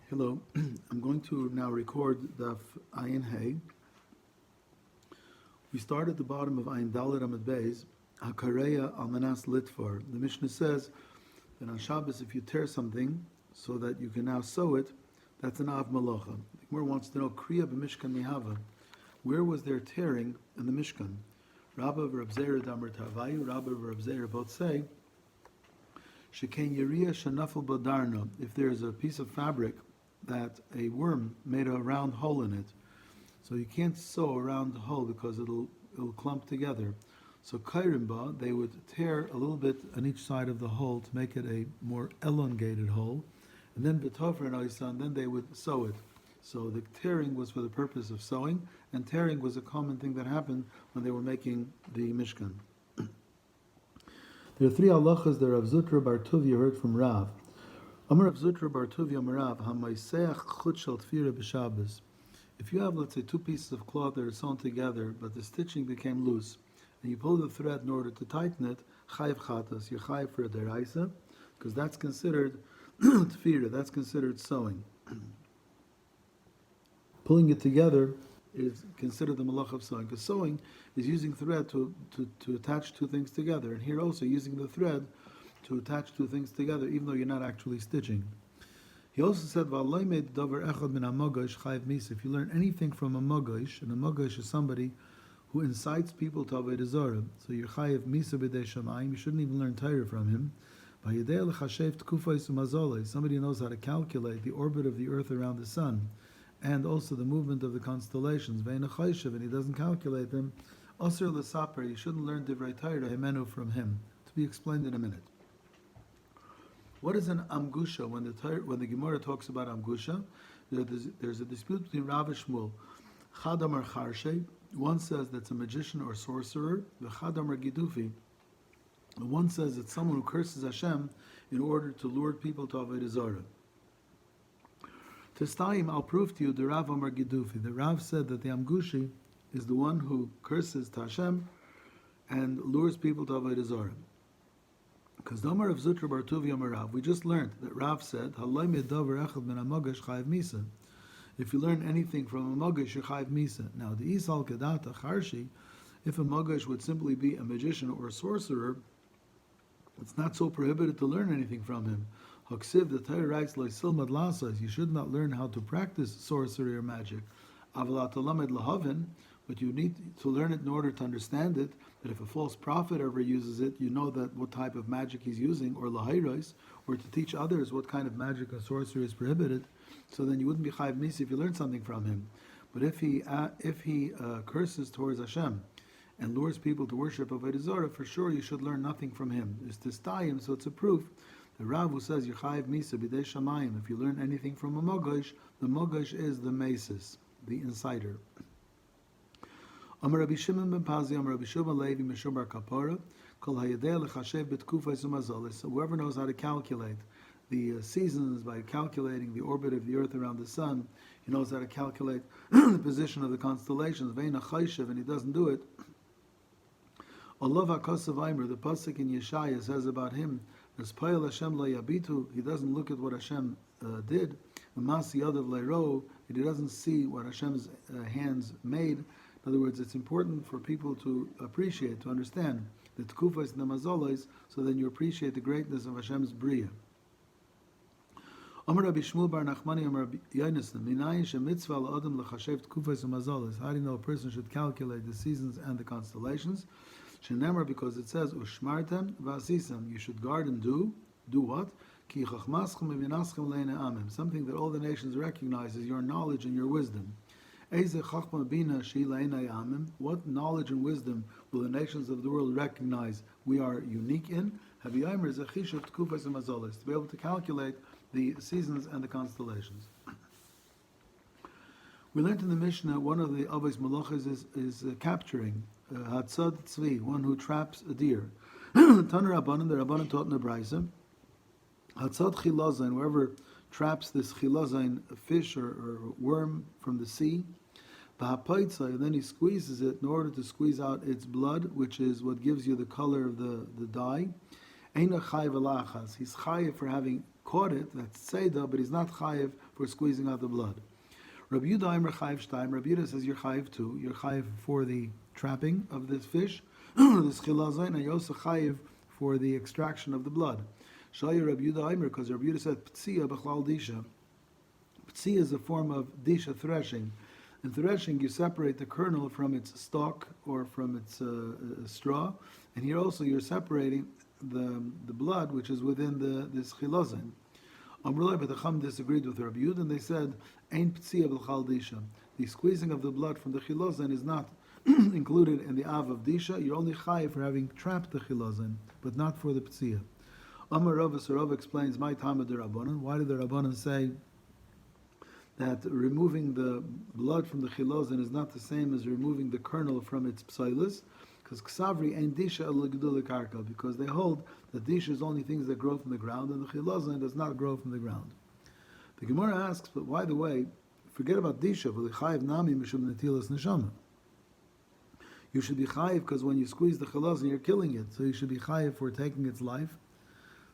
Hello, I'm going to now record the Ayin Hay. We start at the bottom of Ayin Dalet Amud Beis, Hakareya Almanas Litvar. The Mishnah says that on Shabbos, if you tear something so that you can now sew it, that's an Av Malacha. The Gemara wants to know, Kriya b'Mishkan Mihava, where was there tearing in the Mishkan? Rabba v'Rab Zera Damar Tavayu, Rabba v'Rab Zera both say, Sheken Yeriya Shanafel Badarna, if there's a piece of fabric that a worm made a round hole in it, so you can't sew around the hole because it'll clump together. So kairimba, they would tear a little bit on each side of the hole to make it a more elongated hole, and then b'tofer and oisan, then they would sew it. So the tearing was for the purpose of sewing, and tearing was a common thing that happened when they were making the Mishkan. There are three halachas that Rav Zutra Bar Tuvia heard from Rav. Amar Rav Zutra Bar Tuvia Marav, ha-maiseach chut shel tfira b'Shabbos. If you have, let's say, two pieces of cloth that are sewn together, but the stitching became loose, and you pull the thread in order to tighten it, chayiv chatas, you're chayiv for a deraisa, because that's considered tfira, that's considered sewing. Pulling it together is considered the malach of sewing, because sewing is using thread to attach two things together, and here also using the thread to attach two things together, even though you're not actually stitching. He also said, if you learn anything from a mogosh, and a mogosh is somebody who incites people to avodah zarah, so you're chayiv misa b'dei shamayim, you shouldn't even learn Torah from him. Somebody who knows how to calculate the orbit of the earth around the sun, and also the movement of the constellations, and he doesn't calculate them, Osir l'saper, you shouldn't learn divrei Torah himenu from him, to be explained in a minute. What is an amgusha? When the Gemara talks about amgusha, there's a dispute between Rav and Shmuel. Chadamar charshe, one says that's a magician or sorcerer. The chadamar gidufi, one says it's someone who curses Hashem in order to lure people to avodah zarah. Testayim, I'll prove to you the Rav Amar Gidufi. The Rav said that the Amgushi is the one who curses to Hashem and lures people to avodah zarah. Because the Amar of Zutra Bar Tuvia Rav, we just learned that Rav said, if you learn anything from a mogash, you're chayiv misa. Now, the Isal Kedata Charshi, if a mogash would simply be a magician or a sorcerer, it's not so prohibited to learn anything from him. Haksiv, the Torah writes, you should not learn how to practice sorcery or magic. But you need to learn it in order to understand it, that if a false prophet ever uses it, you know that what type of magic he's using, or lahayros, or to teach others what kind of magic or sorcery is prohibited, so then you wouldn't be chayiv misi if you learned something from him. But if he curses towards Hashem and lures people to worship avodah zarah, for sure you should learn nothing from him. It's testayim, so it's a proof. The Rav who says, Yechayiv Misa b'dei shamayim, if you learn anything from a mogash, the mogash is the mesis, the insider. Amar Rabbi Shimon ben Pazi, Amar Rabbi Shimon Levi, Mishum bar Kapora, Kol hayedei l'chashev b'tkufay sumazolis. So whoever knows how to calculate the seasons by calculating the orbit of the earth around the sun, he knows how to calculate the position of the constellations, Ve'ena chayshev, and he doesn't do it. Allah v'akasav Aimer, the pasuk in Yeshaya says about him, Espayel Hashem lo yabitu, he doesn't look at what Hashem did. Masi yadav le'ro, he doesn't see what Hashem's hands made. In other words, it's important for people to appreciate, to understand the tkufas and the mazolos, so then you appreciate the greatness of Hashem's bria. Amar Rabbi Shmuel bar Nachmani, Amar Rabbi Yonasan, minayin shemitzvah la'adam l'chashev tkufas and mazolos. How do you know a person should calculate the seasons and the constellations? Shenemar, because it says ushmartem v'asisam, you should guard and do what? Ki chachmaschem v'vinaschem le'nei amim, something that all the nations recognize as your knowledge and your wisdom. Eze chachma bina shi le'nei amim, what knowledge and wisdom will the nations of the world recognize we are unique in? Haviyamer zechishav tkufas umazolis, to be able to calculate the seasons and the constellations. We learned in the Mishnah one of the Avos Malachas is capturing Hatzad Tzvi, one who traps a deer. Taner Rabbanan, the Rabbanan taught in the Braisa, Hatzad Chilazain, whoever traps this Chilazain, a fish or worm from the sea, and then he squeezes it in order to squeeze out its blood, which is what gives you the color of the dye. He's chayiv for having caught it, that's Seda, but he's not chayiv for squeezing out the blood. Rabbi Yehuda Aimer chayiv shtaim. Rabbi Yehuda says you're chayiv too. You're chayiv for the trapping of this fish, this chilazain, and you're also chayiv for the extraction of the blood. Shaya Rabbi Yehuda Aimer, because Rabbi Yehuda said p'tzia b'chlal disha. P'tzia is a form of disha, threshing. In threshing, you separate the kernel from its stalk or from its straw, and here also you're separating the blood which is within this chilazin. Amrullah, but the Chum disagreed with Rabbi Yehuda, and they said, "Ein p'tzia b'chal disha." The squeezing of the blood from the chilazin is not included in the av of disha. You're only chayiv for having trapped the chilazin, but not for the p'tzia. Amar Rav, so Rav explains, "My time of the Rabbanan." Why did the Rabbanan say that removing the blood from the chilazin is not the same as removing the kernel from its psilis? Because ksavri ain't disha al karka, because they hold that disha is only things that grow from the ground, and the chilazin does not grow from the ground. The Gemara asks, but by the way, forget about disha, v'lichayiv nami mishum netilas neshama. You should be chayiv because when you squeeze the chilazin, you're killing it, so you should be chayiv for taking its life.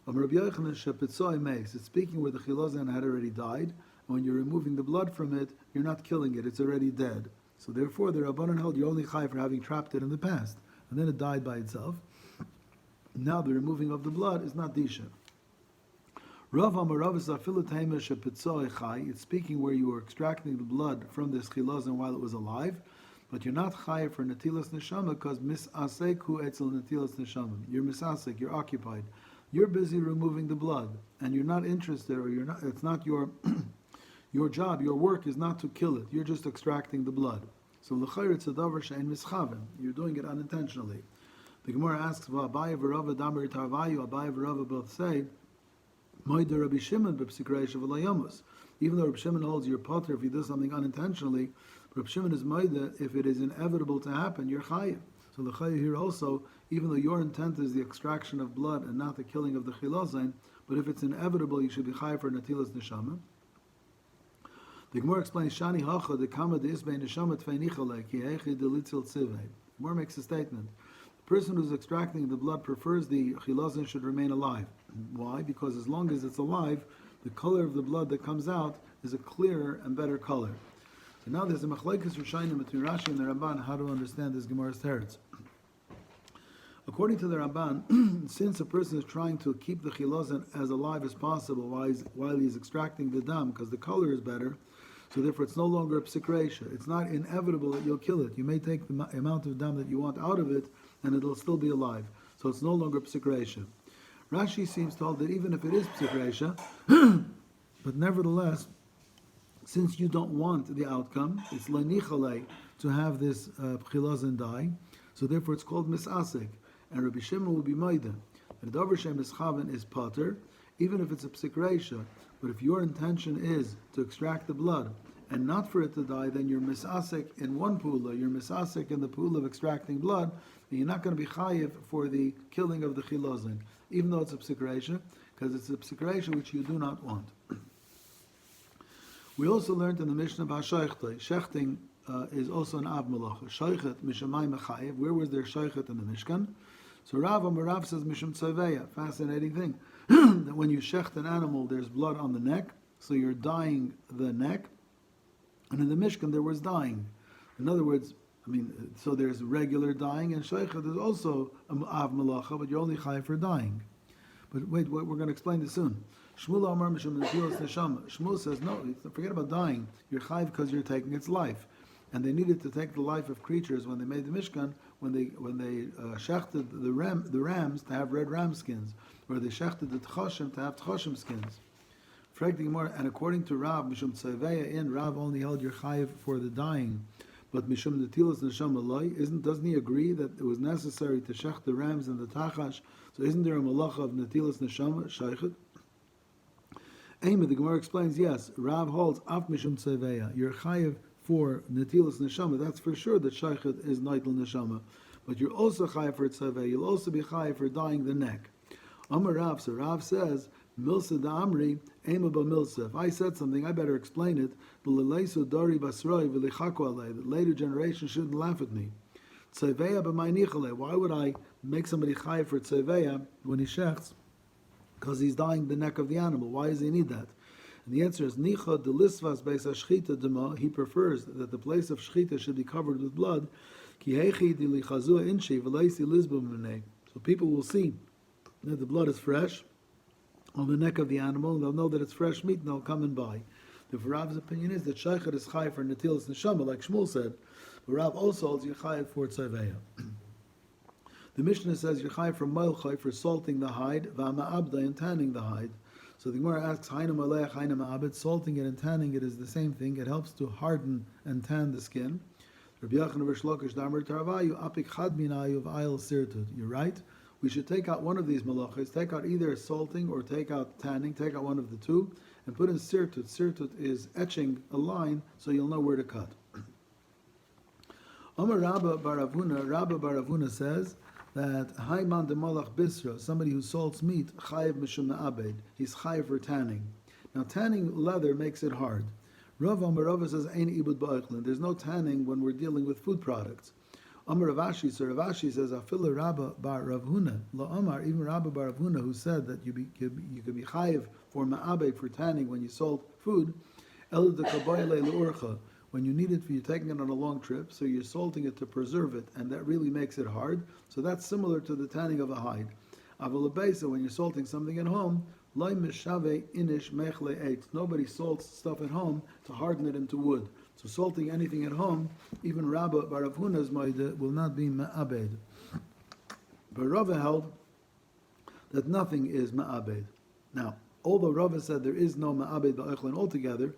Rabbi Yochanan shepitzoi meis. It's speaking where the chilazin had already died. When you're removing the blood from it, you're not killing it, it's already dead. So therefore, the Rabbanan held you're only chayiv for having trapped it in the past, and then it died by itself. Now the removing of the blood is not disha. Rav Amarav is afilu taima shepitzoi chai. It's speaking where you were extracting the blood from this chilazin while it was alive, but you're not chayiv for netilas neshama because misasek hu etzel netilas neshama. You're misasek, you're occupied. You're busy removing the blood, and you're not interested, or you're not. It's not your your job, your work is not to kill it. You're just extracting the blood. So l'chayr it's a davar she'en mischaven. You're doing it unintentionally. The Gemara asks, "V'abaye v'Rava damer tarvayu." Abaye v'Rava both say, "Moider Rabbi Shimon b'psikreisha v'layamus." Even though Rabbi Shimon holds you're potter if you do something unintentionally, Rabbi Shimon is moider if it is inevitable to happen. You're chayiv. So the chayiv here also, even though your intent is the extraction of blood and not the killing of the chilazin, but if it's inevitable, you should be chayiv for netilas neshama. The Gemara explains, Shani hacha de kama de isbei neshama tfeinichalei ki hechi de litzil tzivei. The Gemara makes a statement. The person who's extracting the blood prefers the chilazin should remain alive. Why? Because as long as it's alive, the color of the blood that comes out is a clearer and better color. So now there's a machlekes Rishonim between Rashi and the Ramban how to understand this Gemara's teretz. According to the Ramban, since a person is trying to keep the chilazin as alive as possible while he's extracting the dam, because the color is better, so therefore it's no longer a psikreisha. It's not inevitable that you'll kill it. You may take the amount of dam that you want out of it, and it'll still be alive. So it's no longer psikreisha. Rashi seems told that even if it is psikreisha, but nevertheless, since you don't want the outcome, it's lenichalei to have this chilazin die, so therefore it's called misasek. And Rabbi Shimon will be maida. And the davar shem mischaven is pater, even if it's a psikreisha. But if your intention is to extract the blood and not for it to die, then you're misasek in one pula, you're misasek in the pool of extracting blood, and you're not going to be chayiv for the killing of the chilazin, even though it's a psikreisha, because it's a psikreisha which you do not want. We also learned in the Mishnah about sheichtay. Shechting is also an av malacha. Sheichet mishamayim mechayiv. Where was there sheichet in the Mishkan? So Rav Amarav says mishum tzaveya. Fascinating thing. That when you shecht an animal, there's blood on the neck, so you're dyeing the neck. And in the Mishkan, there was dyeing. In other words, so there's regular dyeing, and sheichet is also av malacha, but you're only chayiv for dyeing. But wait, we're going to explain this soon. Shmuel Amar Mishum Netilas Neshama. Shmuel says, no, forget about dying. You're chayiv because you're taking its life. And they needed to take the life of creatures when they made the Mishkan, when they shechted the rams to have red ram skins, or they shechted the tchoshim to have tchoshim skins. And according to Rav, Mishum Tzaveya Rav only held your chayiv for the dying, but Mishum Netilas Neshama loy, doesn't he agree that it was necessary to shecht the rams and the tachash? So isn't there a malacha of Netilas Neshama, sheichet? The Gemara explains, yes, Rav holds af mishum tzeveya. You're chayiv for netilas neshama. That's for sure that sheichet is neitel neshama. But you're also chayiv for tzeveya. You'll also be chayiv for dyeing the neck. Amar Rav, so Rav says, milsa da'amri, ema ba milsa. If I said something, I better explain it. B'leleisu dari basroi v'lichaku alei. That later generations shouldn't laugh at me. Tzeveya b'may nichale. Why would I make somebody chayiv for tzeveya when he shechts because he's dyeing the neck of the animal. Why does he need that? And the answer is nicha delisvas beis hashchita dema. He prefers that the place of shchita should be covered with blood. Ki hechi dilichazua inshi v'leisi lizbum minei. So people will see that the blood is fresh on the neck of the animal, and they'll know that it's fresh meat, and they'll come and buy. The Rav's opinion is that Shaychet is chai for Netilas Neshama, like Shmuel said, but Rav also holds you're chai for Tzaveh. The Mishnah says you're chai for Moil chai for salting the hide, V'ama'abda, and tanning the hide. So the Gemara asks, Haina Malech, Haina Ma'abed, salting it and tanning it is the same thing. It helps to harden and tan the skin. Rabbi Yochanan Rish Lakish Damar Taravayu, Apik Chad Minayu of Ayil Sirtud. You're right. We should take out one of these malachas, take out either salting or take out tanning, take out one of the two, and put in sirtut. Sirtut is etching a line so you'll know where to cut. Amar Rabba Baravuna says that Hayman de Malach Bisra, somebody who salts meat, chayiv mishum ma'abed, he's chayiv for tanning. Now tanning leather makes it hard. Rav Amar Rava says, Ein ibud ba'echlin. There's no tanning when we're dealing with food products. Amar Ravashi, so Ravashi says, Afila Rabba bar Rav Huna, Lo Amar, even Rabba bar Rav Huna, who said that you could be chayiv for ma'abed, for tanning when you salt food, El de kabayle le'urcha, when you need it for you taking it on a long trip, so you're salting it to preserve it, and that really makes it hard. So that's similar to the tanning of a hide. Avalabesa, when you're salting something at home, Loi mishave inish mechle eitz. Nobody salts stuff at home to harden it into wood. So salting anything at home, even Rabba bar Rav Huna's maida, will not be ma'abed. But Rava held that nothing is ma'abed. Now, although Rava said there is no ma'abed ba'echlin altogether,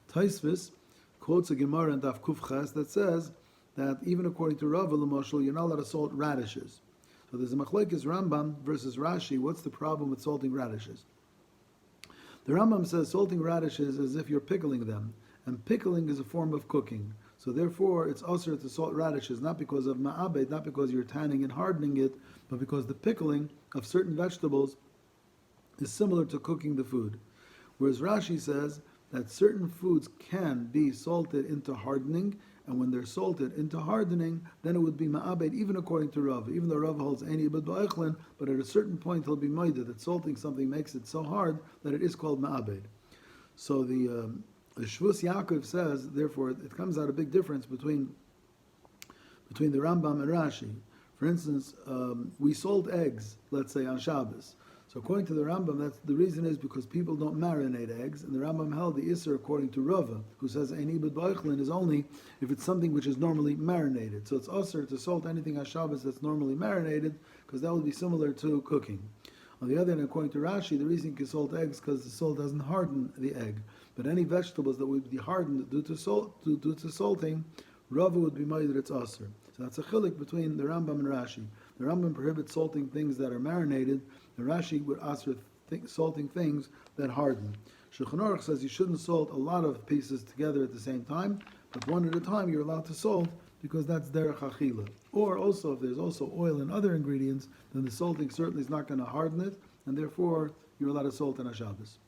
Taisvis quotes a Gemara in Daf Kuf Ches that says that even according to Rava l'moshel, you're not allowed to salt radishes. So there's a machlekes Rambam versus Rashi. What's the problem with salting radishes? The Rambam says salting radishes is as if you're pickling them. And pickling is a form of cooking. So therefore, it's usher to salt radishes, not because of ma'abed, not because you're tanning and hardening it, but because the pickling of certain vegetables is similar to cooking the food. Whereas Rashi says that certain foods can be salted into hardening, and when they're salted into hardening, then it would be ma'abed, even according to Rav. Even though Rav holds any ibad ba'echlin, but at a certain point he'll be moida that salting something makes it so hard that it is called ma'abed. So the Shvus Yaakov says, therefore, it comes out a big difference between the Rambam and Rashi. For instance, we sold eggs, let's say, on Shabbos. So according to the Rambam, that's the reason is because people don't marinate eggs, and the Rambam held the Isser according to Rava, who says Ein ibad ba'echlin is only if it's something which is normally marinated. So it's usher to salt anything on Shabbos that's normally marinated, because that would be similar to cooking. On the other hand, according to Rashi, the reason you can salt eggs because the salt doesn't harden the egg. But any vegetables that would be hardened due to salting, Rava would be made that it's usher. So that's a chilik between the Rambam and Rashi. The Rambam prohibits salting things that are marinated. The Rashi would usher salting things that harden. Shulchan Aruch says you shouldn't salt a lot of pieces together at the same time, but one at a time you're allowed to salt because that's derech achila. Or also, if there's also oil and other ingredients, then the salting certainly is not going to harden it, and therefore you're allowed to salt on a Shabbos.